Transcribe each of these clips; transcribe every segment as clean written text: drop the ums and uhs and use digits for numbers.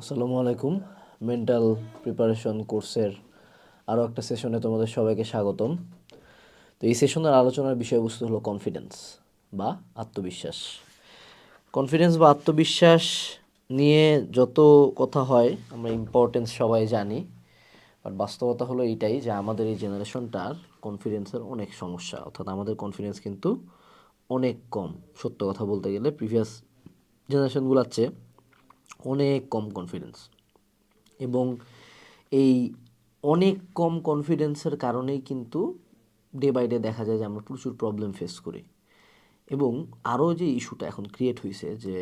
আসসালামু আলাইকুম। Mental preparation কোর্সের আরও একটা সেশনে তোমাদের সবাইকে স্বাগতম। তো এই সেশনের আলোচনার বিষয়বস্তু হলো কনফিডেন্স বা আত্মবিশ্বাস। কনফিডেন্স বা আত্মবিশ্বাস নিয়ে যত কথা হয় আমরা ইম্পর্টেন্স সবাই জানি, বাট বাস্তবতা হলো এইটাই যে আমাদের এই জেনারেশনটার কনফিডেন্সের অনেক সমস্যা, অর্থাৎ আমাদের কনফিডেন্স কিন্তু অনেক কম। সত্য কথা বলতে গেলে প্রিভিয়াস জেনারেশনগুলোর চেয়ে অনেক কম কনফিডেন্স। এবং এই অনেক কম কনফিডেন্সের কারণেই কিন্তু ডে বাই ডে দেখা যায় যে আমরা প্রচুর প্রবলেম ফেস করি। এবং আরও যে ইস্যুটা এখন ক্রিয়েট হয়েছে যে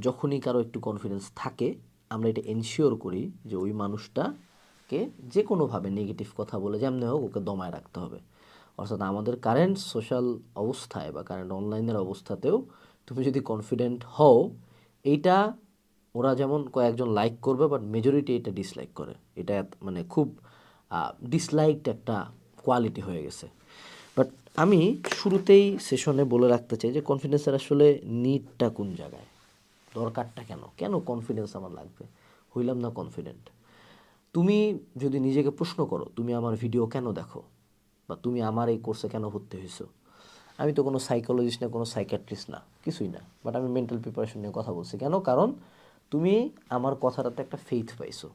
যখনই কারো একটু কনফিডেন্স থাকে আমরা এটা এনশিওর করি যে ওই মানুষটাকে যে কোনোভাবে নেগেটিভ কথা বলে যেমনি হোক ওকে দমায় রাখতে হবে। অর্থাৎ আমাদের কারেন্ট সোশ্যাল অবস্থায় বা কারেন্ট অনলাইনের অবস্থাতেও তুমি যদি কনফিডেন্ট হও, এইটা ওরা যেমন কয়েকজন লাইক করবে বাট মেজরিটি এটা ডিসলাইক করে। এটা মানে খুব ডিসলাইকড একটা কোয়ালিটি হয়ে গেছে। বাট আমি শুরুতেই সেশনে বলে রাখতে চাই যে কনফিডেন্সের আসলে নিডটা কোন জায়গায়, দরকারটা কেন, কেন কনফিডেন্স আমার লাগবে, হইলাম না কনফিডেন্ট। তুমি যদি নিজেকে প্রশ্ন করো তুমি আমার ভিডিও কেন দেখো বা তুমি আমার এই কোর্সে কেন ভর্তি হয়েছো, আমি তো কোনো সাইকোলজিস্ট না, কোনো সাইকিয়াট্রিস্ট না, কিছুই না, বাট আমি মেন্টাল প্রিপারেশন নিয়ে কথা বলছি কেন, কারণ তুমি আমার কথাটাতে একটা ফেথ পাইছো।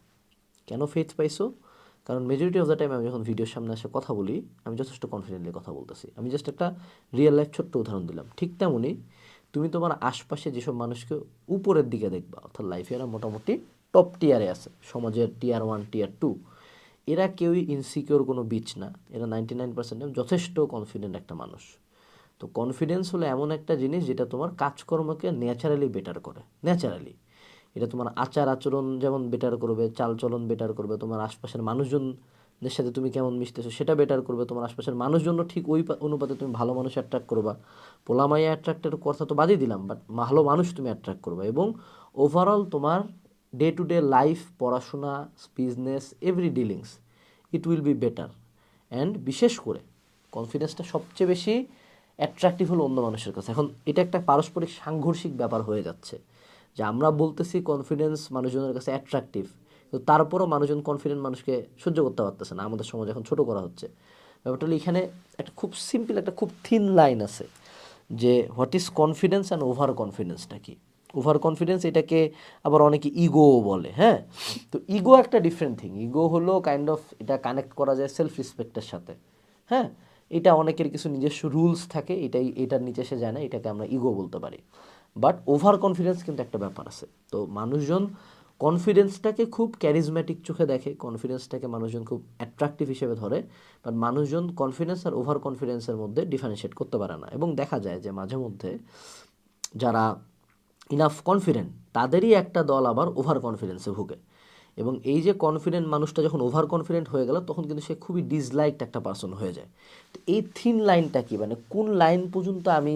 কেন ফেথ পাইছো? কারণ মেজরিটি অফ দ্য টাইম আমি যখন ভিডিওর সামনে এসে কথা বলি আমি যথেষ্ট কনফিডেন্টলি কথা বলতেছি। আমি জাস্ট একটা রিয়েল লাইফ ছোট্ট উদাহরণ দিলাম। ঠিক তেমনই তুমি তোমার আশপাশে যেসব মানুষকে উপরের দিকে দেখবা, অর্থাৎ লাইফে এরা মোটামুটি টপ টিয়ারে আছে, সমাজের টিয়ার 1 টিয়ার 2, এরা কেউই ইনসিকিওর কোনো বিচ না, এরা 99% যথেষ্ট কনফিডেন্ট একটা মানুষ। তো কনফিডেন্স হলো এমন একটা জিনিস যেটা তোমার কাজকর্মকে ন্যাচারালি বেটার করে। ন্যাচারালি এটা তোমার আচার আচরণ যেমন বেটার করবে, চালচলন বেটার করবে, তোমার আশপাশের মানুষজনদের সাথে তুমি কেমন মিশতেছো সেটা বেটার করবে, তোমার আশপাশের মানুষজন ঠিক ওই অনুপাতে তুমি ভালো মানুষ অ্যাট্রাক্ট করবা। পোলামাইয়া অ্যাট্রাক্টের কথা তো বাদই দিলাম, বাট ভালো মানুষ তুমি অ্যাট্রাক্ট করবে। এবং ওভারঅল তোমার ডে টু ডে লাইফ, পড়াশোনা, business, every dealings it will be better. And বিশেষ করে কনফিডেন্সটা সবচেয়ে বেশি অ্যাট্রাকটিভ হলো অন্য মানুষের কাছে। এখন এটা একটা পারস্পরিক সাংঘর্ষিক ব্যাপার হয়ে যাচ্ছে যে আমরা বলতেছি কনফিডেন্স মানুষজনের কাছে অ্যাট্রাকটিভ, তো তারপরও মানুষজন কনফিডেন্ট মানুষকে সহ্য করতে পারতেছে না, আমাদের সমাজ এখন ছোটো করা হচ্ছে। ব্যাপারটা হলো এখানে একটা খুব সিম্পল, একটা খুব থিন লাইন আছে যে what is confidence and over কনফিডেন্সটা কি। ওভার কনফিডেন্স এটাকে আবার অনেকে ইগোও বলে। হ্যাঁ, তো ইগো একটা ডিফারেন্ট থিং। ইগো হলো কাইন্ড অফ, এটা কানেক্ট করা যায় সেলফ রেসপেক্টের সাথে। হ্যাঁ, এটা অনেকের কিছু নিজস্ব রুলস থাকে, এটার নিচে সে যায় না, এটাকে আমরা ইগো বলতে পারি। বাট ওভার কনফিডেন্স কিন্তু একটা ব্যাপার আছে। তো মানুষজন কনফিডেন্সটাকে খুব ক্যারিজম্যাটিক চোখে দেখে, কনফিডেন্সটাকে মানুষজন খুব অ্যাট্রাকটিভ হিসেবে ধরে, বাট মানুষজন কনফিডেন্স আর ওভার কনফিডেন্সের মধ্যে ডিফারেন্সিয়েট করতে পারে না। এবং দেখা যায় যে মাঝে মধ্যে যারা ইনাফ কনফিডেন্ট তাদেরই একটা দল আবার ওভার কনফিডেন্সে ভুগে। এবং এই যে কনফিডেন্ট মানুষটা যখন ওভার কনফিডেন্ট হয়ে গেল তখন কিন্তু সে খুবই ডিসলাইকড একটা পার্সন হয়ে যায়। তো এই থিন লাইনটা কি, মানে কোন লাইন পর্যন্ত আমি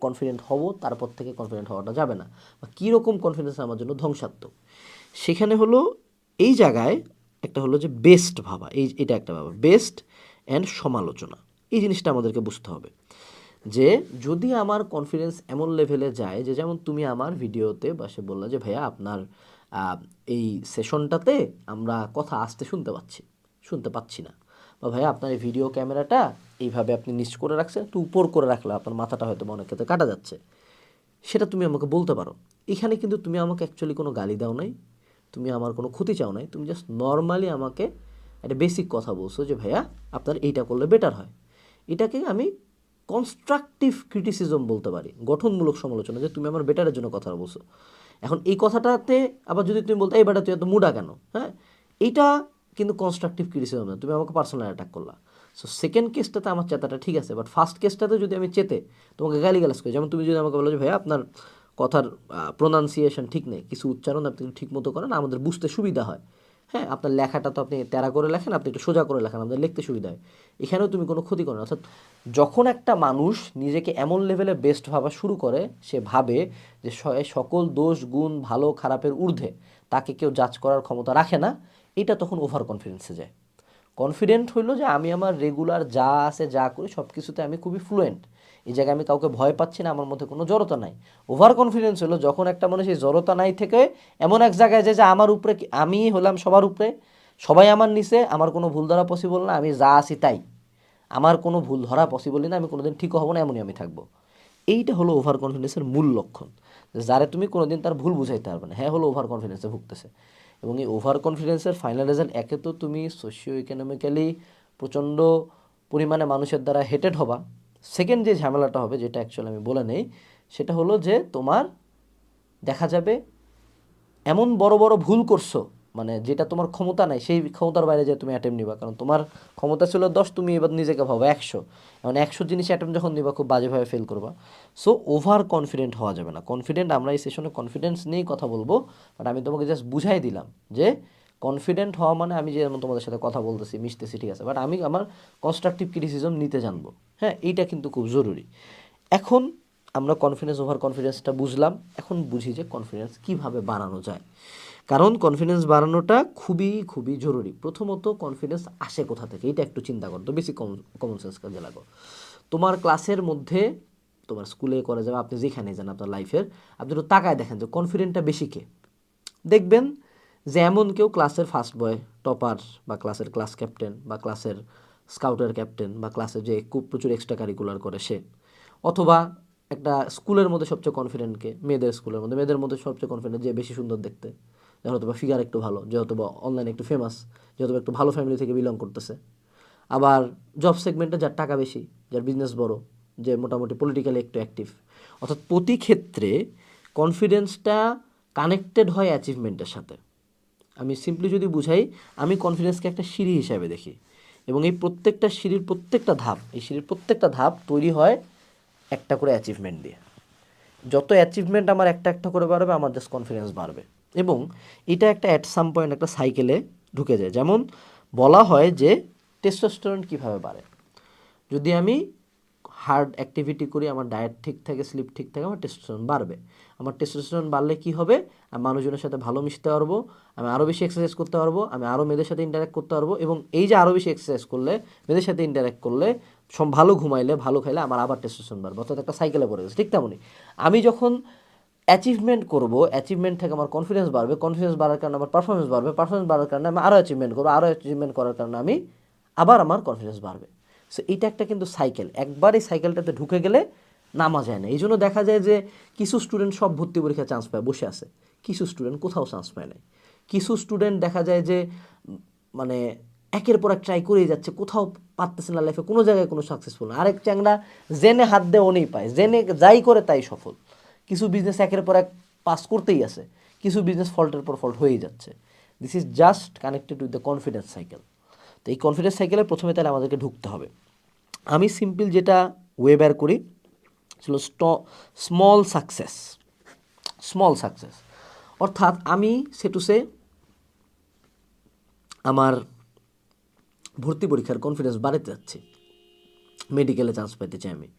কনফিডেন্ট হব তারপর থেকে কনফিডেন্ট হওয়াটা যাবে না, বা কীরকম কনফিডেন্স আমার জন্য ধ্বংসাত্মক, সেখানে হলো এই জায়গায় একটা হলো যে বেস্ট ভাবা, এটা একটা ভাবা বেস্ট অ্যান্ড সমালোচনা। এই জিনিসটা আমাদেরকে বুঝতে হবে যে যদি আমার কনফিডেন্স এমন লেভেলে যায় যে, যেমন তুমি আমার ভিডিওতে বসে বললা যে ভাইয়া আপনার এই সেশনটাতে আমরা কথা আস্তে শুনতে পাচ্ছি না, বা ভাইয়া আপনার এই ভিডিও ক্যামেরাটা এইভাবে আপনি নিচ করে রাখছেন, একটু উপর করে রাখলে আপনার মাথাটা হয়তো অনেক ক্ষেত্রে কাটা যাচ্ছে, সেটা তুমি আমাকে বলতে পারো। এখানে কিন্তু তুমি আমাকে অ্যাকচুয়ালি কোনো গালি দাও নাই, তুমি আমার কোনো ক্ষতি চাও নাই, তুমি জাস্ট নর্মালি আমাকে একটা বেসিক কথা বলছো যে ভাইয়া আপনার এইটা করলে বেটার হয়। এটাকে আমি কনস্ট্রাকটিভ ক্রিটিসিজম বলতে পারি, গঠনমূলক সমালোচনা, যে তুমি আমার বেটারের জন্য কথা বলছো। এখন এই কথাটাতে আবার যদি তুমি বলতে এই বেটা তুই এত মুডা কেন, হ্যাঁ, এইটা কিন্তু কনস্ট্রাকটিভ ক্রিটিসিজম না, তুমি আমাকে পার্সোনাল অ্যাটাক করলা। সো সেকেন্ড কেসটাতে আমার চেতাটা ঠিক আছে, বাট ফার্স্ট কেসটাতে যদি আমি চেতে তোমাকে গালিগালাজ করি, যেমন তুমি যদি আমাকে বলো যে ভাইয়া আপনার কথার প্রোনাউন্সিয়েশন ঠিক নেই, কিছু উচ্চারণ আপনি ঠিক মতো করেন আমাদের বুঝতে সুবিধা হয়, হ্যাঁ, আপনার লেখাটা তো আপনি তেরা করে লেখেন, আপনি একটু সোজা করে লেখেন, আমাদের লিখতে সুবিধা হয়, এখানেও তুমি কোনো ক্ষতি করো না। অর্থাৎ যখন একটা মানুষ নিজেকে এমন লেভেলে বেস্ট ভাবা শুরু করে, সে ভাবে যে সকল দোষ গুণ ভালো খারাপের ঊর্ধ্বে তাকে কেউ জাজ করার ক্ষমতা রাখে না, এটা তখন ওভার কনফিডেন্সে যায়। কনফিডেন্ট হইলো যে আমি আমার রেগুলার যা আছে যা করি সব কিছুতে আমি খুবই ফ্লুয়েন্ট, এই জায়গায় আমি কাউকে ভয় পাচ্ছি না, আমার মধ্যে কোনো জড়তা নাই। ওভার কনফিডেন্স হলো যখন একটা মানুষ এই জড়তা নাই থেকে এমন এক জায়গায় যায় যে আমার উপরে আমি হলাম সবার উপরে, সবাই আমার নিচে, আমার কোনো ভুল ধরা পসিবল না, আমি যা আছি তাই, আমার কোনো ভুল ধরা পসিবলই না, আমি কোনোদিন ঠিকও হব না, এমনই আমি থাকবো। এইটা হলো ওভার কনফিডেন্সের মূল লক্ষণ, যারে তুমি কোনোদিন তার ভুল বুঝাইতে পারবে না, হ্যাঁ হলো ওভার কনফিডেন্সে ভুগতেছে। এবং এই ওভার কনফিডেন্সের ফাইনাল রেজাল্ট, একে তো তুমি সোশিও ইকোনমিক্যালি প্রচণ্ড পরিমাণে মানুষের দ্বারা হেটেড হবা, সেকেন্ড যে ঝামেলাটা হবে, যেটা অ্যাকচুয়ালি আমি বলে নেই, সেটা হলো যে তোমার দেখা যাবে এমন বড় বড় ভুল করছো, মানে যেটা তোমার ক্ষমতা নাই, সেই ক্ষমতার বাইরে যে তুমি অ্যাটেম্প নিবা, কারণ তোমার ক্ষমতা ছিল 10, তুমি এবার নিজেকে ভাবো 100, মানে 100 জিনিস অ্যাটেম্প যখন নিবা খুব বাজেভাবে ফেল করবা। সো ওভার কনফিডেন্ট হওয়া যাবে না। কনফিডেন্ট, আমরা এই সেশনে কনফিডেন্স নিয়েই কথা বলবো, বাট আমি তোমাকে জাস্ট বুঝাই দিলাম যে কনফিডেন্ট হওয়া মানে আমি যেমন তোমাদের সাথে কথা বলতেছি, মিশতেছি, ঠিক আছে, বাট আমি আমার কনস্ট্রাকটিভ ক্রিটিসিজম নিতে জানবো, হ্যাঁ, এইটা কিন্তু খুব জরুরি। এখন আমরা কনফিডেন্স ওভার কনফিডেন্সটা বুঝলাম, এখন বুঝি যে কনফিডেন্স কিভাবে বাড়ানো যায়, কারণ কনফিডেন্স বাড়ানোটা খুবই খুবই জরুরি। প্রথমত কনফিডেন্স আসে কোথা থেকে, এটা একটু চিন্তা করো তো, বেশি কমন সেন্স কাজে লাগো। তোমার ক্লাসের মধ্যে, তোমার স্কুলে করা যাবে, আপনি যেখানে যান আপনার লাইফের, আপনি একটু তাকায় দেখেন যে কনফিডেন্টটা বেশি কে। দেখবেন যে এমন কেউ ক্লাসের ফার্স্ট বয়, টপার, বা ক্লাসের ক্লাস ক্যাপ্টেন, বা ক্লাসের স্কাউটের ক্যাপ্টেন, বা ক্লাসের যে খুব প্রচুর এক্সট্রা কারিকুলার করে সে, অথবা একটা স্কুলের মধ্যে সবচেয়ে কনফিডেন্টকে, মেয়েদের স্কুলের মধ্যে মেয়েদের মধ্যে সবচেয়ে কনফিডেন্ট যে বেশি সুন্দর দেখতে, যে হয়তো বা ফিগার একটু ভালো, যে হয়তো বা অনলাইনে একটু ফেমাস, যে হয়তো একটু ভালো ফ্যামিলি থেকে বিলং করতেছে, আবার জব সেগমেন্টে যার টাকা বেশি, যার বিজনেস বড়, যে মোটামুটি পলিটিক্যালি একটু অ্যাক্টিভ। অর্থাৎ প্রতি ক্ষেত্রে কনফিডেন্সটা কানেক্টেড হয় অ্যাচিভমেন্টের সাথে। আমি সিম্পলি যদি বুঝাই, আমি কনফিডেন্সকে একটা সিঁড়ি হিসাবে দেখি, এবং এই প্রত্যেকটা সিঁড়ির প্রত্যেকটা ধাপ, এই সিঁড়ির প্রত্যেকটা ধাপ তৈরি হয় একটা করে অ্যাচিভমেন্ট দিয়ে। যত অ্যাচিভমেন্ট আমার একটা একটা করে বাড়বে, আমার জাস্ট কনফিডেন্স বাড়বে। এবং এটা একটা অ্যাট সাম পয়েন্ট একটা সাইকেলে ঢুকে যায়। যেমন বলা হয় যে টেস্টোস্টেরন কীভাবে বাড়ে, যদি আমি হার্ড অ্যাক্টিভিটি করি, আমার ডায়েট ঠিক থাকে, স্লিপ ঠিক থাকে, আমার টেস্টোস্টেরন বাড়বে। আমার টেস্টোস্টেরন বাড়লে কী হবে, আমি মানুষজনের সাথে ভালো মিশতে পারবো, আমি আরও বেশি এক্সারসাইজ করতে পারবো, আমি আরও মেয়েদের সাথে ইন্টারাক্ট করতে পারবো, এবং এই যে আরও বেশি এক্সারসাইজ করলে, মেয়েদের সাথে ইন্টারাক্ট করলে, সব ভালো ঘুমাইলে, ভালো খাইলে, আমার আবার টেস্টোস্টেরন বাড়বে। অর্থাৎ একটা সাইকেলে পড়ে গেছে। ঠিক তেমনই আমি যখন অ্যাচিভমেন্ট করবো, অ্যাচিভমেন্ট থেকে আমার কনফিডেন্স বাড়বে, কনফিডেন্স বাড়ার কারণে আমার পারফরমেন্স বাড়বে, পারফরমেন্স বাড়ার কারণে আমি আরও অ্যাচিভমেন্ট করবো, আরও অ্যাচিভমেন্ট করার কারণে আমি আবার আমার কনফিডেন্স বাড়বে। সো এইটা একটা কিন্তু সাইকেল, একবার এই সাইকেলটাতে ঢুকে গেলে নামা যায় না। এই জন্য দেখা যায় যে কিছু স্টুডেন্ট সব ভর্তি পরীক্ষায় চান্স পায় বসে আছে, কিছু স্টুডেন্ট কোথাও চান্স পায় নাই, কিছু স্টুডেন্ট দেখা যায় যে মানে একের পর এক ট্রাই করেই যাচ্ছে, কোথাও পারতেছে না, লাইফে কোনো জায়গায় কোনো সাকসেসফুল না। আরেক চ্যাংরা জেনে হাত দেয় অনেই পায়, জেনে যাই করে তাই সফল। কিছু বিজনেস একের পর এক পাস করতেই আছে, কিছু বিজনেস ফল্টের পর ফল্ট হয়েই যাচ্ছে। This is just connected with the confidence cycle. তো এই কনফিডেন্স সাইকেলে প্রথমে তাহলে আমাদেরকে ঢুকতে হবে। আমি সিম্পল যেটা ওয়ে বের করি ছিল স্মল সাকসেস। স্মল সাকসেস অর্থাৎ আমি সে আমার ভর্তি পরীক্ষার কনফিডেন্স বাড়াতে যাচ্ছি, মেডিকেলে চান্স পাইতে চাই আমি।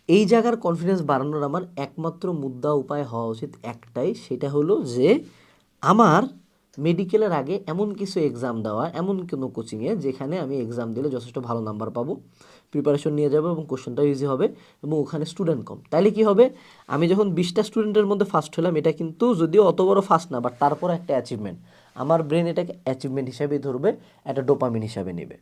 এই জায়গার কনফিডেন্স বাড়ানোর আমার একমাত্র মুদ্রা উপায় হওয়া উচিত একটাই, সেটা হলো যে আমার মেডিকেলের আগে এমন কিছু এক্সাম দেওয়া, এমন কোনো কোচিংয়ে যেখানে আমি এক্সাম দিলে যথেষ্ট ভালো নাম্বার পাবো, প্রিপারেশন নিয়ে যাবো এবং কোশ্চেনটাও ইজি হবে, এবং ওখানে স্টুডেন্ট কম। তাইলে কি হবে, আমি যখন 20টা স্টুডেন্টের মধ্যে ফার্স্ট হলাম, এটা কিন্তু যদিও অত বড় ফার্স্ট না, বাট তারপর একটা অ্যাচিভমেন্ট, আমার ব্রেন এটাকে অ্যাচিভমেন্ট হিসাবেই ধরবে, একটা ডোপামিন হিসাবে নেবে।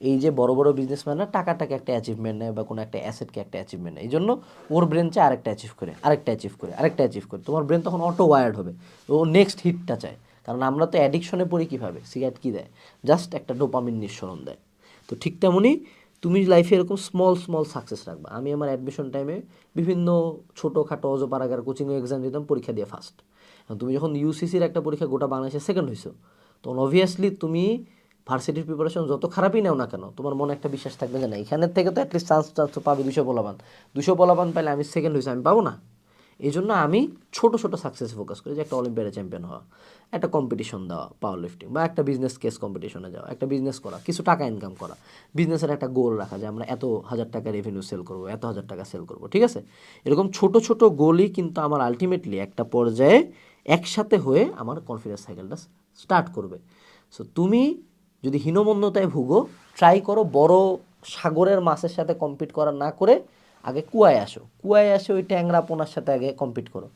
এই যে বড় বড় বিজনেসম্যানরা টাকাটাকে একটা অ্যাচিভমেন্ট নেয়, বা কোনো একটা অ্যাসেটকে একটা অ্যাচিভমেন্ট নেয়, এই জন্য ওর ব্রেন চায় আরেকটা অ্যাচিভ করে, আরেকটা অ্যাচিভ করে, আরেকটা অ্যাচিভ করে। তোমার ব্রেন তখন অটো ওয়ার্ড হবে, ও নেক্সট হিটটা চায়। কারণ আমরা তো অ্যাডিকশনে পড়ি কীভাবে, সিগারেট কী দেয়, জাস্ট একটা ডোপামিন নিঃসরণ দেয়। তো ঠিক তেমনই তুমি লাইফে এরকম স্মল স্মল সাকসেস রাখবা। আমি আমার অ্যাডমিশন টাইমে বিভিন্ন ছোটোখাটো অজপাড়াগার কোচিংয়ে এক্সাম দিতাম, পরীক্ষা দিয়ে ফার্স্ট। তুমি যখন ইউসিসির একটা পরীক্ষা গোটা বাংলাদেশে সেকেন্ড হয়েছো, তখন অবভিয়াসলি তুমি ভার্সিটির প্রিপারেশন যত খারাপই নাও না কেন, তোমার মনে একটা বিশ্বাস থাকবে যে না, এখানের থেকে তো অ্যাটলিস্ট চান্স তো পাবে, 200 পোলাপান পাইলে আমি সেকেন্ড হয়েছি, আমি পাবো না। এই জন্য আমি ছোটো ছোটো সাকসেস ফোকাস করি, যে একটা অলিম্পিয়াডে চ্যাম্পিয়ন হওয়া, একটা কম্পিটিশন দেওয়া পাওয়ার লিফটিং, বা একটা বিজনেস কেস কম্পিটিশনে যাওয়া, একটা বিজনেস করা, কিছু টাকা ইনকাম করা, বিজনেসের একটা গোল রাখা, যে আমরা এত হাজার টাকা রেভিনিউ সেল করবো, এত হাজার টাকা সেল করবো, ঠিক আছে। এরকম ছোট ছোট গোলই কিন্তু আমার আলটিমেটলি একটা পর্যায়ে একসাথে হয়ে আমার কনফিডেন্স সাইকেলটা স্টার্ট করবে। সো তুমি যদি হীনমন্যতায় ভুগো, ট্রাই করো বড় সাগরের মাছের সাথে কম্পিট করা না করে আগে কুয়ায় আসো, কুয়ায় আসে ওই ট্যাংরা পোনার সাথে আগে কম্পিট করো।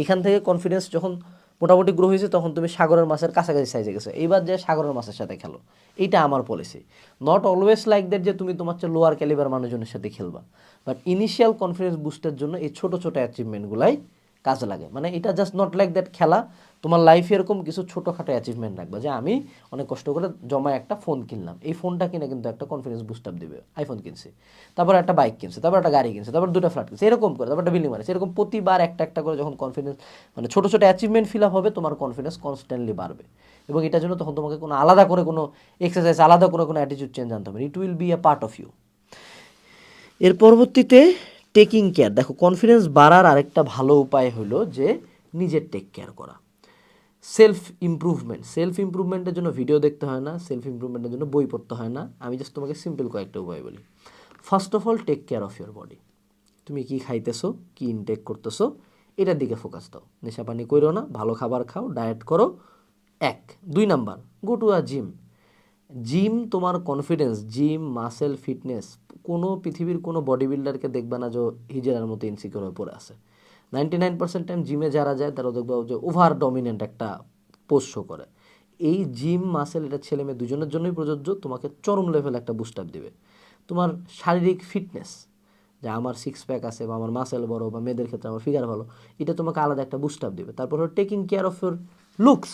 এখান থেকে কনফিডেন্স যখন মোটামুটি গ্রো হয়েছে তখন তুমি সাগরের মাছের কাছাকাছি সাইজে গেছো, এইবার যে সাগরের মাছের সাথে খেলো। এইটা আমার policy. Not always like that যে তুমি তোমার চেয়ে লোয়ার ক্যালিবার মানুষজনের সাথে খেলবা, বাট ইনিশিয়াল কনফিডেন্স বুস্টের জন্য এই ছোটো ছোটো অ্যাচিভমেন্টগুলাই কাজে লাগে। মানে এটা জাস্ট নট লাইক দ্যাট খেলা, তোমার লাইফে এরকম কিছু ছোটোখাটো অ্যাচিভমেন্ট রাখবা যে আমি অনেক কষ্ট করে জমা একটা ফোন কিনলাম, এই ফোনটা কিনে কিন্তু একটা কনফিডেন্স বুস্ট আপ দিবে। আইফোন কিনছি, তারপর একটা বাইক কিনছে, তারপর একটা গাড়ি কিনছে, তারপর দুটো ফ্ল্যাট কিনছে, এরকম করে তারপর একটা বিল্ডিং বানাচ্ছে, এরকম প্রতিবার একটা একটা করে যখন কনফিডেন্স মানে ছোটো ছোটো অ্যাচিভমেন্ট ফিল আপ হবে, তোমার কনফিডেন্স কনস্ট্যান্টলি বাড়বে। এবং এটার জন্য তখন তোমাকে কোনো আলাদা করে কোনো এক্সারসাইজ, আলাদা করে কোনো অ্যাটিটিউড চেঞ্জ আনতে হবে, it will be a part of you. এর পরবর্তীতে টেকিং কেয়ার। দেখো কনফিডেন্স বাড়ার আরেকটা ভালো উপায় হলো যে নিজের টেক কেয়ার করা। সেলফ ইমপ্রুভমেন্টের জন্য ভিডিও দেখতে হয় না, সেলফ ইমপ্রুভমেন্টের জন্য বই পড়তে হয় না। আমি জাস্ট তোমাকে সিম্পল কয়েকটা উপায় বলি। First of all, take care of your body. তুমি কি খাইতেছো, কি ইনটেক করতেছো, এটার দিকে ফোকাস দাও। নেশা পানি করো না, ভালো খাবার খাও, ডায়েট করো। 1 2 number, go to a gym. Gym তোমার কনফিডেন্স, জিম মাসেল ফিটনেস, কোনো পৃথিবীর কোনো বডি বিল্ডারকে দেখবে না যে হিজড়ার মতো ইনসিকিউর হয়ে পড়ে আছে। 99% টাইম জিমে যারা যায় তারা দেখবে যে ওভার ডমিনেন্ট একটা পোজ শো করে। এই জিম মাসেল এটা ছেলে মেয়ে দুজনের জন্যই প্রযোজ্য, তোমাকে চরম লেভেল একটা বুস্ট আপ দিবে। তোমার শারীরিক ফিটনেস, যে আমার সিক্স প্যাক আছে বা আমার মাসেল বড় বা মেয়েদের ক্ষেত্রে আমার ফিগার ভালো, এটা তোমাকে আলাদা একটা বুস্ট আপ দেবে। তারপর হলো taking care of your looks.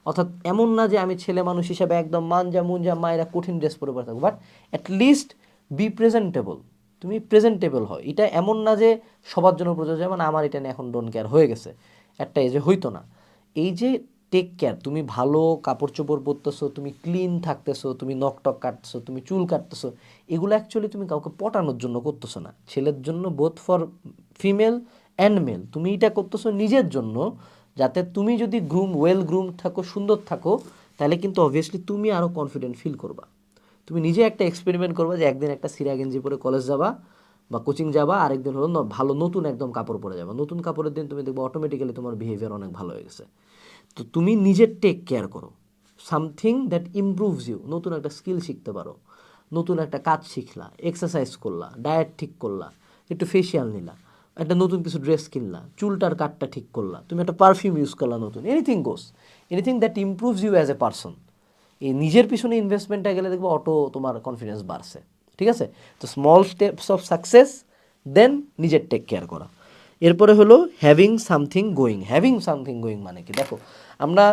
অর্থাৎ এমন না যে আমি ছেলে মানুষ হিসেবে একদম মানজা মুঞ্জা মায়েরা কঠিন ড্রেস পরে পরে থাকবো, বাট অ্যাটলিস্ট বি প্রেজেন্টেবল। তুমি প্রেজেন্টেবল হয়, এটা এমন না যে সবার জন্য প্রযোজ্য, মানে আমার এটা নিয়ে এখন ডোন্ট কেয়ার হয়ে গেছে, একটা এজে হইতো না। এই যে টেক কেয়ার, তুমি ভালো কাপড় চোপড় পরতেছো, তুমি ক্লিন থাকতেছো, তুমি নখ টক কাটতেছো, তুমি চুল কাটতেছো, এগুলো অ্যাকচুয়ালি তুমি কাউকে পটানোর জন্য করতেছো না, ছেলের জন্য, both for female and male. তুমি এটা করতেছো নিজের জন্য, যাতে তুমি যদি ওয়েল গ্রুম থাকো, সুন্দর থাকো, তাহলে কিন্তু অবভিয়াসলি তুমি আরও কনফিডেন্ট ফিল করবা। তুমি নিজে একটা এক্সপেরিমেন্ট করবা যে একদিন একটা সিরা গেঞ্জি পরে কলেজ যাবা বা কোচিং যাবা, আরেকদিন হলো ভালো নতুন একদম কাপড় পরে যাবা। নতুন কাপড়ের দিন তুমি দেখবে অটোমেটিক্যালি তোমার বিহেভিয়ার অনেক ভালো হয়ে গেছে। তো তুমি নিজের টেক কেয়ার করো, সামথিং দ্যাট ইমপ্রুভস ইউ। নতুন একটা স্কিল শিখতে পারো, নতুন একটা কাজ শিখলা, এক্সারসাইজ করলা, ডায়েট ঠিক করলা, একটু ফেসিয়াল নিলা, একটা নতুন কিছু ড্রেস কিনলা, চুলটার কাটটা ঠিক করলা, তুমি একটা পারফিউম ইউজ করলা নতুন, anything goes, anything that improves you as a person. এই নিজের পিছনে ইনভেস্টমেন্টটা গেলে দেখবো অটো তোমার কনফিডেন্স বাড়ছে। ঠিক আছে? তো স্মল স্টেপস অফ সাকসেস, দেন নিজের টেক কেয়ার করা। এরপরে হলো হ্যাভিং সামথিং গোয়িং মানে কি? দেখো আমরা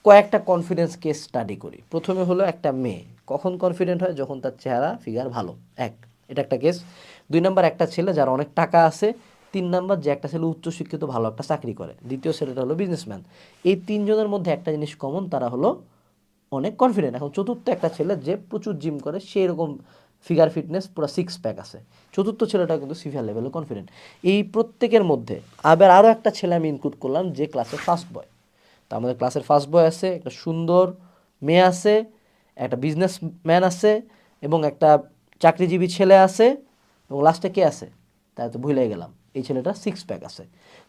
কয়েকটা কনফিডেন্স কেস স্টাডি করি। প্রথমে হলো একটা মেয়ে কখন কনফিডেন্ট হয়? যখন তার চেহারা ফিগার ভালো, এটা একটা কেস। 2 নাম্বার একটা ছেলে যার অনেক টাকা আছে। 3 নাম্বার যে একটা ছেলে উচ্চশিক্ষিত ভালো একটা চাকরি করে। দ্বিতীয় ছেলেটা হলো বিজনেসম্যান। এই 3 জনের মধ্যে একটা জিনিস কমন, তারা হলো অনেক কনফিডেন্ট। এখন চতুর্থ একটা ছেলে যে প্রচুর জিম করে, সে এরকম ফিগার ফিটনেস পুরো 6 প্যাক আছে। চতুর্থ ছেলেটা কিন্তু সিভিয়ার লেভেলে কনফিডেন্ট। এই প্রত্যেকের মধ্যে আবার আরও একটা ছেলে আমি ইনক্লুড করলাম যে ক্লাসের ফার্স্ট বয়। তো আমাদের ক্লাসের ফার্স্ট বয় আছে, একটা সুন্দর মেয়ে আছে, একটা বিজনেসম্যান আছে, এবং একটা চাকরিজীবী ছেলে আছে, এবং লাস্টে কে আছে তাই তো ভুলে গেলাম, এই ছেলেটা 6 প্যাক আছে।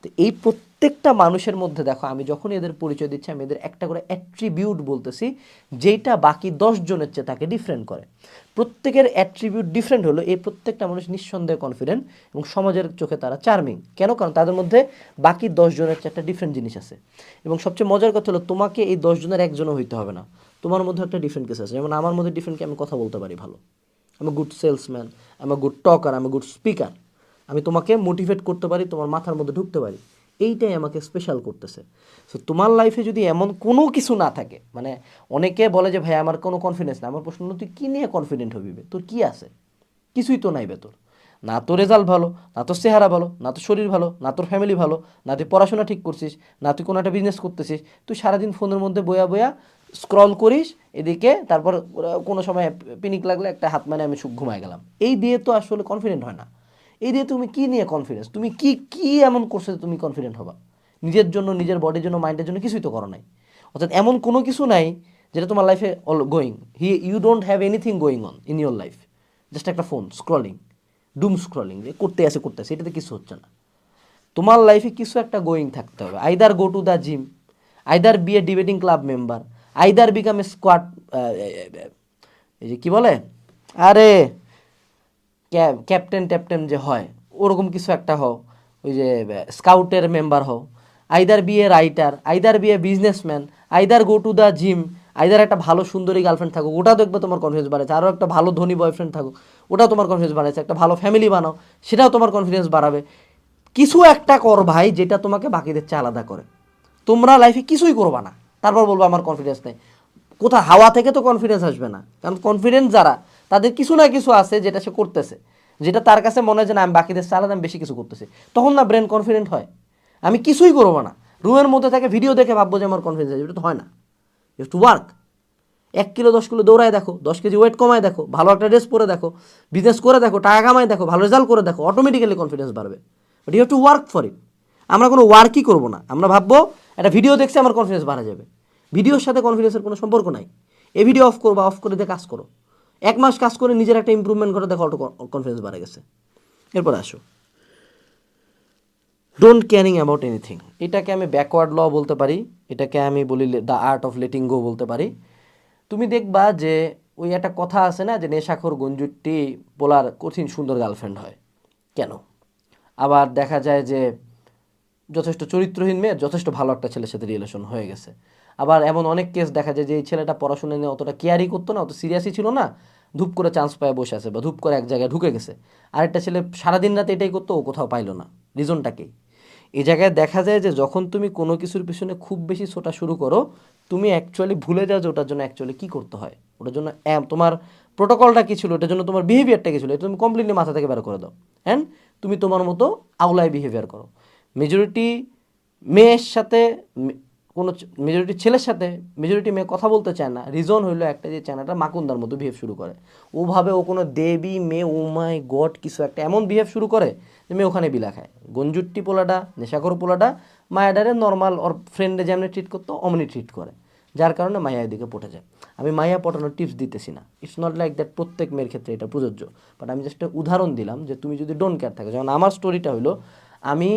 তো এই প্রত্যেকটা মানুষের মধ্যে দেখো, আমি যখন এদের পরিচয় দিচ্ছি আমি এদের একটা করে অ্যাট্রিবিউট বলতেছি, যেটা বাকি 10 জনের চেয়ে তাকে ডিফারেন্ট করে। প্রত্যেকের অ্যাট্রিবিউট ডিফারেন্ট হলো এই প্রত্যেকটা মানুষ নিঃসন্দেহে কনফিডেন্ট এবং সমাজের চোখে তারা চার্মিং। কেন? কারণ তাদের মধ্যে বাকি 10 জনের চেয়ে একটা ডিফারেন্ট জিনিস আছে। এবং সবচেয়ে মজার কথা হলো, তোমাকে এই 10 জনের একজনও হইতে হবে না, তোমার মধ্যে একটা ডিফারেন্ট কেস আছে। যেমন আমার মধ্যে ডিফারেন্ট কি, আমি কথা বলতে পারি ভালো, আমি গুড সেলসম্যান, আমি গুড টকার, আমি গুড স্পিকার, আমি তোমাকে মোটিভেট করতে পারি, তোমার মাথার মধ্যে ঢুকতে পারি, এইটাই আমাকে স্পেশাল করতেছে। সো তোমার লাইফে যদি এমন কোনো কিছু না থাকে, মানে অনেকে বলে যে ভাই আমার কোনো কনফিডেন্স না, আমার প্রশ্ন হলো তুই কী নিয়ে কনফিডেন্ট হবি? তোর কী আছে? কিছুই তো নাই বে তোর। না তোর রেজাল্ট ভালো, না তোর চেহারা ভালো, না তোর শরীর ভালো, না তোর ফ্যামিলি ভালো, না তুই পড়াশোনা ঠিক করছিস, না তুই কোনো একটা বিজনেস করতেছিস। তুই সারাদিন ফোনের মধ্যে বয়া বয়া স্ক্রল করিস এদিকে, তারপর কোনো সময় পিনিক লাগলে একটা হাত মানে আমি ঘুমায় গেলাম। এই দিয়ে তো আসলে কনফিডেন্ট হয় না। এই দিয়ে তুমি কি নিয়ে কনফিডেন্স? তুমি কি কি এমন করছো যে তুমি কনফিডেন্ট হবা? নিজের জন্য, নিজের বডির জন্য, মাইন্ডের জন্য কিছুই তো করো নাই। অর্থাৎ এমন কোনো কিছু নাই যেটা তোমার লাইফে going. You don't have anything going on in your life. Just একটা ফোন স্ক্রলিং, ডুম স্ক্রলিং, যে করতে আসে, এটাতে কিছু হচ্ছে না। তোমার লাইফে কিছু একটা গোয়িং থাকতে হবে। Either go to the gym, either be a debating club member, either become a squad, এই যে কি বলে, আরে ক্যাপ্টেন ট্যাপ্টেন যে হয়, ওরকম কিছু একটা হও, ওই যে স্কাউটের মেম্বার হও, either be a writer, either be a businessman, either go to the gym, either একটা ভালো সুন্দরী গার্লফ্রেন্ড থাকুক, ওটা দেখবে তোমার কনফিডেন্স বাড়াচ্ছে, আরও একটা ভালো ধনী বয়ফ্রেন্ড থাকুক, ওটাও তোমার কনফিডেন্স বাড়াচ্ছে, একটা ভালো ফ্যামিলি বানাও, সেটাও তোমার কনফিডেন্স বাড়াবে। কিছু একটা কর ভাই যেটা তোমাকে বাকিদের চেয়ে আলাদা করে। তোমরা লাইফে কিছুই করবা না, তারপর বলবো আমার কনফিডেন্স নেই। কোথা হাওয়া থেকে তো কনফিডেন্স আসবে না, কারণ কনফিডেন্স যারা, তাদের কিছু না কিছু আছে যেটা সে করতেছে, যেটা তার কাছে মনে হয় যে না আমি বাকিদের চেয়ে আলাদা, আমি বেশি কিছু করতেছি, তখন না ব্রেন কনফিডেন্ট হয়। আমি কিছুই করবো না, রুমের মধ্যে থেকে ভিডিও দেখে ভাববো যে আমার কনফিডেন্স আছে, এটা তো হয় না। You to work. 1 kilo 10 kilo দৌড়ায় দেখো, 10 কেজি ওয়েট কমায় দেখো, ভালো একটা ড্রেস পরে দেখো, বিজনেস করে দেখো, টাকা কামায় দেখো, ভালো রেজাল্ট করে দেখো, অটোমেটিক্যালি কনফিডেন্স বাড়বে। But you have to work for it. আমরা কোনো ওয়ার্কই করবো না, আমরা ভাববো একটা ভিডিও দেখছি আমার কনফিডেন্স বাড়া যাবে। ভিডিওর সাথে কনফিডেন্সের কোনো সম্পর্ক নাই। এই ভিডিও অফ করবা, অফ করে দিয়ে কাজ করো, 1 মাস কাজ করে নিজের একটা ইম্প্রুভমেন্ট করে দেখো, অটো কনফিডেন্স বাড়ে গেছে। এরপর আসো ডোন্ট কেয়ারিং অ্যাবাউট এনিথিং। এটাকে আমি ব্যাকওয়ার্ড ল বলতে পারি, এটাকে আমি বলি the art of letting go বলতে পারি। তুমি দেখবা যে ওই একটা কথা আছে না, যে নেশাখোর গঞ্জুটি বলার কঠিন সুন্দর গার্লফ্রেন্ড হয় কেন? আবার দেখা যায় যে যথেষ্ট চরিত্রহীন মেয়ের যথেষ্ট ভালো একটা ছেলের সাথে রিলেশন হয়ে গেছে। আবার এমন অনেক কেস দেখা যায় যে এই ছেলেটা পড়াশোনা নিয়ে অতটা কেয়ারই করতো না, অত সিরিয়াসই ছিল না, ধূপ করে চান্স পায় বসে আছে, বা ধূপ করে এক জায়গায় ঢুকে গেছে। আরেকটা ছেলে সারাদিন রাতে এটাই করতো, ও কোথাও পাইলো না। রিজনটা কি? এই জায়গায় দেখা যায় যে যখন তুমি কোনো কিছুর পিছনে খুব বেশি ছোটা শুরু করো, তুমি অ্যাকচুয়ালি ভুলে যাও যে ওটার জন্য অ্যাকচুয়ালি কী করতে হয়, ওটার জন্য তোমার প্রোটোকলটা কী ছিল, ওটার জন্য তোমার বিহেভিয়ারটা কী ছিল, এটা তুমি কমপ্লিটলি মাথা থেকে বের করে দাও, অ্যান্ড তুমি তোমার মতো আউলায় বিহেভিয়ার করো। মেজরিটি মেয়ের সাথে কোনো মেজরিটি ছেলের সাথে মেজরিটি মেয়ে কথা বলতে চায় না, রিজন হইলো একটা, যে চ্যানেলটা মাকুন্দার মতো বিহেভ শুরু করে। ওভাবে ও কোনো দেবী মেয়ে, ও মাই গড কিছু একটা এমন বিহেভ শুরু করে যে মেয়ে ওখানে বিলা খায়। গঞ্জুট্টি পোলাটা, নেশাখোর পোলাটা মায়াডারে নর্মাল ওর ফ্রেন্ডে যেমনি ট্রিট করতো অমনি ট্রিট করে, যার কারণে মায়া এদিকে পটে যায়। আমি মায়া পটানোর টিপস দিতেছি না, ইটস নট লাইক দ্যাট প্রত্যেক মেয়ের ক্ষেত্রে এটা প্রযোজ্য, বাট আমি জাস্ট উদাহরণ দিলাম যে তুমি যদি ডোন্ট কেয়ার থাকে। যেমন আমার স্টোরিটা হলো, আমি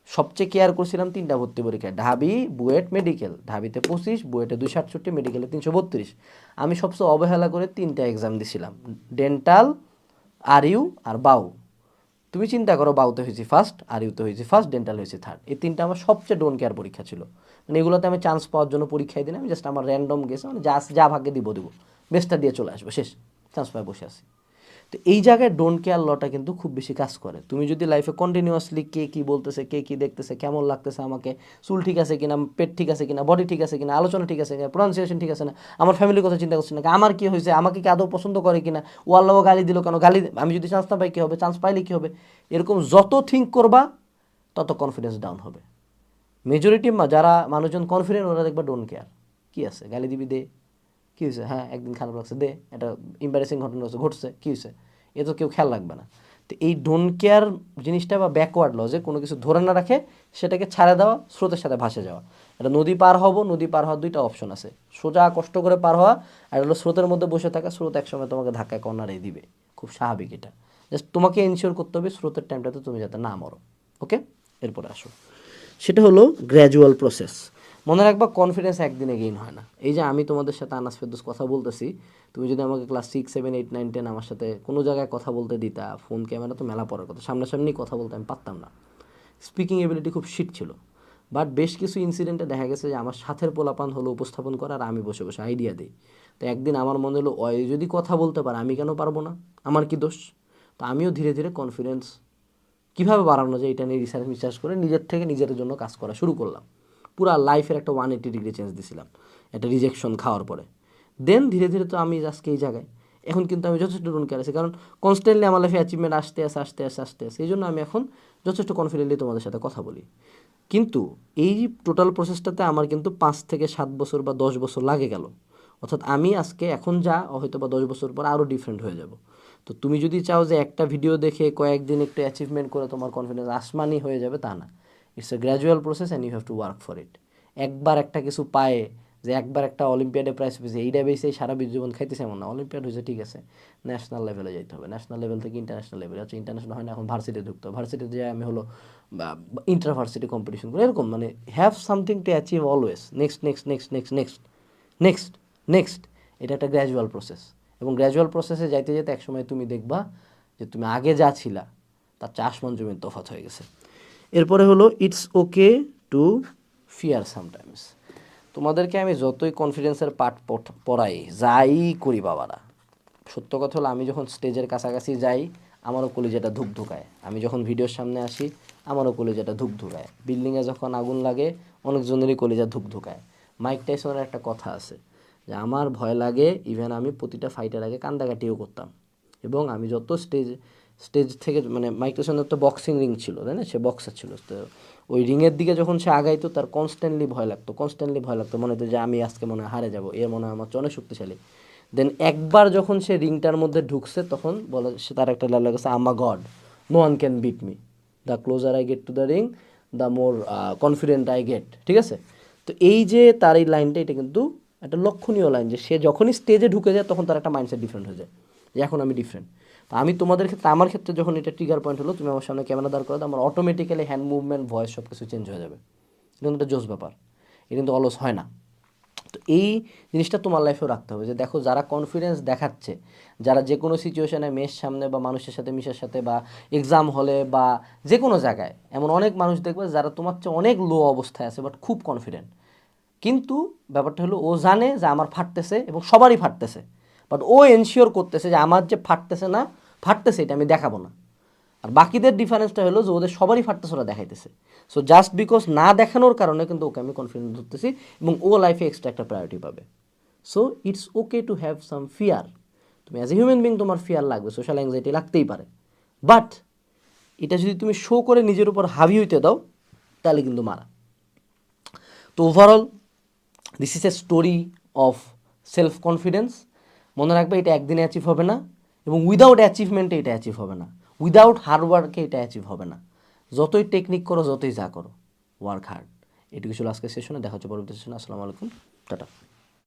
সবচেয়ে কেয়ার করছিলাম 3টা ভর্তি পরীক্ষায়, ঢাবি, বুয়েট, মেডিকেল। ঢাবিতে 25, বুয়েটে 268, মেডিকেলে 332। আমি সবচেয়ে অবহেলা করে 3টা এক্সাম দিছিলাম, ডেন্টাল, আরইউ আর বাউ। তুমি চিন্তা করো, বাউতে হয়েছি ফার্স্ট, আরইউতে হয়েছি ফার্স্ট, ডেন্টাল হয়েছি থার্ড। এই 3টা আমার সবচেয়ে ডোন্ট কেয়ার পরীক্ষা ছিল। মানে এগুলোতে আমি চান্স পাওয়ার জন্য পরীক্ষায় দিন, আমি জাস্ট আমার র্যান্ডম গেছে, মানে যা ভাগ্যে দিব বেস্টটা দিয়ে চলে আসবো, শেষ, চান্স পায় বসে আছি। তো এই জায়গায় ডোন্ট কেয়ার লটা কিন্তু খুব বেশি কাজ করে। তুমি যদি লাইফে কন্টিনিউয়াসলি কে কী বলতেছে, কে কী দেখতেছে, কেমন লাগতেছে আমাকে, চুল ঠিক আছে কিনা, পেট ঠিক আছে কিনা, বডি ঠিক আছে কিনা, আলোচনা ঠিক আছে কিনা, প্রনাউন্সিয়েশন ঠিক আছে না, আমার ফ্যামিলির কথা চিন্তা করছে না, আমার কী হয়েছে, আমাকে কি আদৌ পছন্দ করে কিনা, ও আল্লাহ গালি দিল কেন, গালি আমি যদি চান্স না পাই কী হবে, চান্স পাইলে কী হবে, এরকম যত থিঙ্ক করবা তত কনফিডেন্স ডাউন হবে। মেজরিটি যারা মানুষজন কনফিডেন্ট, ওরা দেখবা ডোন্ট কেয়ার, কী আছে গালি দিবি দে, কী হয়েছে, হ্যাঁ একদিন খারাপ লাগছে দে, এটা এম্বারেসিং ঘটনা ঘটছে, কী হয়েছে, এ তো কেউ খেয়াল রাখবে না। তো এই ডোন্ট কেয়ার জিনিসটা বা ব্যাকওয়ার্ড লজে কোনো কিছু ধরে না রাখে সেটাকে ছাড়ে দেওয়া, স্রোতের সাথে ভাসে যাওয়া। এটা নদী পার হব, নদী পার হওয়ার 2টা অপশন আছে, সোজা কষ্ট করে পার হওয়া, আর হলো স্রোতের মধ্যে বসে থাকা, স্রোত একসময় তোমাকে ধাক্কায় কর্নারে দিবে, খুব স্বাভাবিক এটা। জাস্ট তোমাকে এনশিওর করতে হবে স্রোতের টাইমটাতে তুমি যাতে না মরো। ওকে, এরপরে আসো, সেটা হলো গ্র্যাজুয়াল প্রসেস। মনে রাখবা কনফিডেন্স একদিনে গেইন হয় না। এই যে আমি তোমাদের সাথে আনাস ফেরদৌস কথা বলতেছি, তুমি যদি আমাকে ক্লাস 6, 7, 8, 9, 10 আমার সাথে কোনো জায়গায় কথা বলতে দিতা, ফোন ক্যামেরা তো মেলা পড়ার কথা, সামনাসামনি কথা বলতে আমি পারতাম না, স্পিকিং এবিলিটি খুব শিট ছিল। বাট বেশ কিছু ইনসিডেন্টে দেখা গেছে যে আমার সাথের পোলাপান হলো উপস্থাপন করা, আর আমি বসে বসে আইডিয়া দিই। তো একদিন আমার মনে হলো, ওই যদি কথা বলতে পারে আমি কেন পারবো না, আমার কি দোষ? তো আমিও ধীরে ধীরে কনফিডেন্স কীভাবে বাড়ানো যায় এটা নিয়ে রিসার্চ করে নিজের থেকে নিজের জন্য কাজ করা শুরু করলাম। পুরা লাইফের একটা 180 ডিগ্রি চেঞ্জ দিছিলাম একটা রিজেকশন খাওয়ার পরে। দেন ধীরে ধীরে তো আমি আজকে এই জায়গায়, এখন কিন্তু আমি যথেষ্ট ডোন্ট কেয়ার আছি, কারণ কনস্ট্যান্টলি আমার লাইফে অ্যাচিভমেন্ট আসতে এই জন্য আমি এখন যথেষ্ট কনফিডেন্টলি তোমাদের সাথে কথা বলি। কিন্তু এই টোটাল প্রসেসটাতে আমার কিন্তু 5 থেকে 7 বছর বা 10 বছর লাগে গেল। অর্থাৎ আমি আজকে এখন যা, হয়তো বা 10 বছর পর আরও ডিফারেন্ট হয়ে যাব। তো তুমি যদি চাও যে একটা ভিডিও দেখে কয়েকদিন একটু অ্যাচিভমেন্ট করে তোমার কনফিডেন্স আসমানি হয়ে যাবে, তা না। It's a gradual process and you have to work for it. একবার একটা কিছু পায়ে, যে একবার একটা অলিম্পিয়াডে প্রাইজ পেয়েছে এইটা বেসে সারা জীবন খাইতেছে এমন না। অলিম্পিয়াড হয়েছে ঠিক আছে, ন্যাশনাল লেভেলে যেতে হবে, ন্যাশনাল লেভেল থেকে ইন্টারন্যাশনাল লেভেলে, আচ্ছা ইন্টারন্যাশনাল হয় না, এখন ভার্সিটি ঢুকতে হবে, ভার্সিটিতে যাই আমি হলো ইন্টার ভার্সিটি কম্পিটিশন করে, এরকম মানে have something to achieve always, next next next next next next next. এটা একটা গ্র্যাজুয়াল প্রসেস, এবং গ্র্যাজুয়াল প্রসেসে যাইতে যেতে একসময় তুমি দেখবা যে তুমি আগে যা ছিলা তার চেয়ে আসমান জমির তফাৎ হয়ে গেছে। এরপরে হলো it's okay to fear sometimes. তোমাদেরকে আমি যতই কনফিডেন্সের পাঠ পড়াই, যাই করি বাবারা, সত্য কথা হলো আমি যখন স্টেজের কাছাকাছি যাই আমারও কলিজাটা ধুকধুকায়। আমি যখন ভিডিওর সামনে আসি আমারও কলিজাটা ধুকধুকায়। বিল্ডিংয়ে যখন আগুন লাগে অনেকজনেরই কলিজা ধুকধুকায়। মাইক টাইসনের একটা কথা আছে যে আমার ভয় লাগে, ইভেন আমি প্রতিটা ফাইটের আগে কান্দাকাটিও করতাম। এবং আমি যত স্টেজ থেকে মানে মাইক টাইসনের তো বক্সিং রিং ছিল, তাই না, সে বক্সার ছিল, তো ওই রিংয়ের দিকে যখন সে আগাইতো তার কনস্ট্যান্টলি ভয় লাগতো, মনে হতো যে আমি আজকে মনে হয় হারে যাবো, এর মনে হয় আমার চেয়ে অনেক শক্তিশালী। দেন একবার যখন সে রিংটার মধ্যে ঢুকছে তখন বলে, সে তার একটা লাইন লাগছে, oh my God, no one can beat me, the closer I get to the ring the more confident I get. ঠিক আছে, তো এই যে তার এই লাইনটা, এটা কিন্তু একটা লক্ষণীয় লাইন যে সে যখনই স্টেজে ঢুকে যায় তখন তার একটা মাইন্ডসেট ডিফারেন্ট হয়ে যায় যে এখন আমি ডিফারেন্ট। আমি তোমাদের ক্ষেত্রে, আমার ক্ষেত্রে যখন এটা ট্রিগার পয়েন্ট হলো, তুমি আমার সামনে ক্যামেরা দাঁড় করে দাও, আমার অটোমেটিক্যালি হ্যান্ড মুভমেন্ট, ভয়েস সব কিছু চেঞ্জ হয়ে যাবে। এটা কিন্তু একটা জোস ব্যাপার, এটা কিন্তু অলস হয় না। তো এই জিনিসটা তোমার লাইফেও রাখতে হবে যে দেখো, যারা কনফিডেন্স দেখাচ্ছে, যারা যে কোনো সিচুয়েশনে মেয়ের সামনে বা মানুষের সাথে, মিশের সাথে, বা এক্সাম হলে বা যে কোনো জায়গায়, এমন অনেক মানুষ দেখবে যারা তোমার চেয়ে অনেক লো অবস্থায় আছে বাট খুব কনফিডেন্ট। কিন্তু ব্যাপারটা হলো ও জানে যে আমার ফাটতেছে এবং সবারই ফাটতেছে, বাট ও এনশিওর করতেছে যে আমার যে ফাটতেছে এটা আমি দেখাবো না। আর বাকিদের ডিফারেন্সটা হলো যে ওদের সবারই ফাটতেছে, ওরা দেখাইতেছে। সো জাস্ট বিকজ না দেখানোর কারণে কিন্তু ওকে আমি কনফিডেন্স ধরতেছি এবং ও লাইফে এক্সট্রা একটা প্রায়োরিটি পাবে। So it's okay to have some fear. তুমি অ্যাজ এ হিউম্যান বিং তোমার ফিয়ার লাগবে, সোশ্যাল অ্যাংজাইটি লাগতেই পারে, বাট এটা যদি তুমি শো করে নিজের উপর হাবি হইতে দাও তাহলে কিন্তু মারা। তো overall this is a story of self confidence. মনে রাখবে, এটা একদিনে অ্যাচিভ হবে না এবং উইদাউট অ্যাচিভমেন্টে এটা অ্যাচিভ হবে না, উইদাউট হার্ডওয়ার্কে এটা অ্যাচিভ হবে না। যতই টেকনিক করো, যতই যা করো, ওয়ার্ক হার্ড। এটুকু ছিল আজকের সেশনে। দেখা হচ্ছে পরবর্তী সেশনে। আসসালামু আলাইকুম, টাটা।